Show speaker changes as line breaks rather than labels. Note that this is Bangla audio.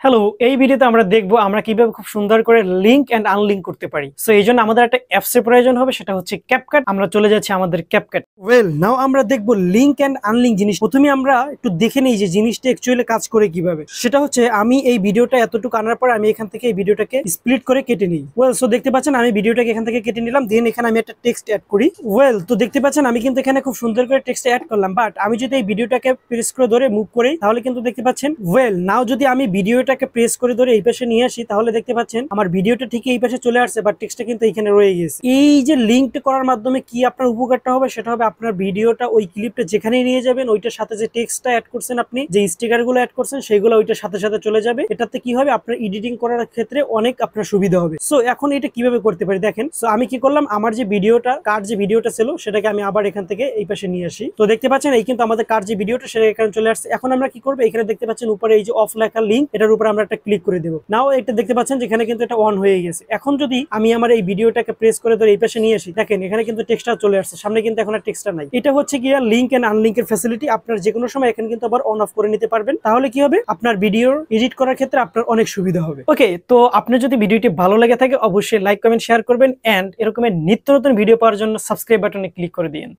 হ্যালো, এই ভিডিওতে আমরা দেখবো আমরা কিভাবে খুব সুন্দর করে লিংক এন্ড আনলিংক করতে পারি। সো এই জন্য আমাদের একটা অ্যাপস এর প্রয়োজন হবে, সেটা হচ্ছে ক্যাপকাট। আমরা চলে যাচ্ছি আমাদের ক্যাপকাট। ওয়েল নাও আমরা দেখবো লিংক এন্ড আনলিংক জিনিস। প্রথমে আমরা একটু দেখে নিই যে জিনিসটা অ্যাকচুয়ালি কাজ করে কিভাবে। সেটা হচ্ছে আমি এই ভিডিওটা এতটুকু আনার পর আমি এখান থেকে এই ভিডিওটাকে স্প্লিট করে কেটে নিই। ওয়েল সো দেখতে পাচ্ছেন আমি ভিডিওটাকে এখান থেকে কেটে নিলাম, দেন এখানে আমি একটা টেক্সট অ্যাড করি। ওয়েল তো দেখতে পাচ্ছেন আমি কিন্তু এখানে খুব সুন্দর করে টেক্সট অ্যাড করলাম, বাট আমি যদি এই ভিডিওটাকে প্রেস করে ধরে মুভ করি তাহলে কিন্তু দেখতে পাচ্ছেন ওয়েল নাও যদি আমি ভিডিওটাকে প্রেস করে ধরে এই পাশে নিয়ে আসি তাহলে দেখতে পাচ্ছেন আমার ভিডিওটা ঠিক এই পাশে চলে আসছে, বাট টেক্সটটা কিন্তু এখানে রয়ে গেছে। এই যে লিংকটা করার মাধ্যমে কি আপনার উপকারটা হবে সেটা হবে আপনার ভিডিওটা ওই ক্লিপটা যেখানেই নিয়ে যাবেন ওইটার সাথে যে টেক্সটটা অ্যাড করছেন, আপনি যে স্টিকার গুলো অ্যাড করছেন সেগুলো ওইটার সাথে সাথে চলে যাবে। এটাতে কি হবে আপনার এডিটিং করার ক্ষেত্রে অনেক আপনার সুবিধা হবে। সো এখন এটা কিভাবে করতে পারি দেখেন। সো আমি কি করলাম, আমার যে ভিডিওটা কার যে ভিডিওটা ছিল সেটাকে আমি আবার এখান থেকে এই পাশে নিয়ে আসি। তো দেখতে পাচ্ছেন এই কিন্তু আমাদের কার যে ভিডিওটা সেটা এখানে চলে আসছে। এখন আমরা কি করবো, এখানে দেখতে পাচ্ছেন উপরে এই যে অফ লেখা লিংক, এটার উপরে আমরা একটা ক্লিক করে দেবো। নাও এটা দেখতে পাচ্ছেন যেখানে কিন্তু এটা অন হয়ে গেছে। এখন যদি আমি আমার এই ভিডিওটাকে প্রেস করে ধরে এই পাশে নিয়ে আসি, দেখেন এখানে কিন্তু টেক্সটটা চলে আসছে, সামনে কিন্তু এখন আর টেক্সটটা নাই। এটা হচ্ছে কি লিংক এন্ড আনলিংকের ফ্যাসিলিটি। আপনার যে কোনো সময় এখানে কিন্তু আবার অন অফ করে নিতে পারবেন। তাহলে কি হবে, আপনার ভিডিও এডিট করার ক্ষেত্রে আপনার অনেক সুবিধা হবে। ওকে, তো আপনার যদি ভিডিওটি ভালো লেগে থাকে অবশ্যই লাইক কমেন্ট শেয়ার করবেন, এন্ড এরকমের নিত্য নতুন ভিডিও পাওয়ার জন্য সাবস্ক্রাইব বাটনে ক্লিক করে দিন।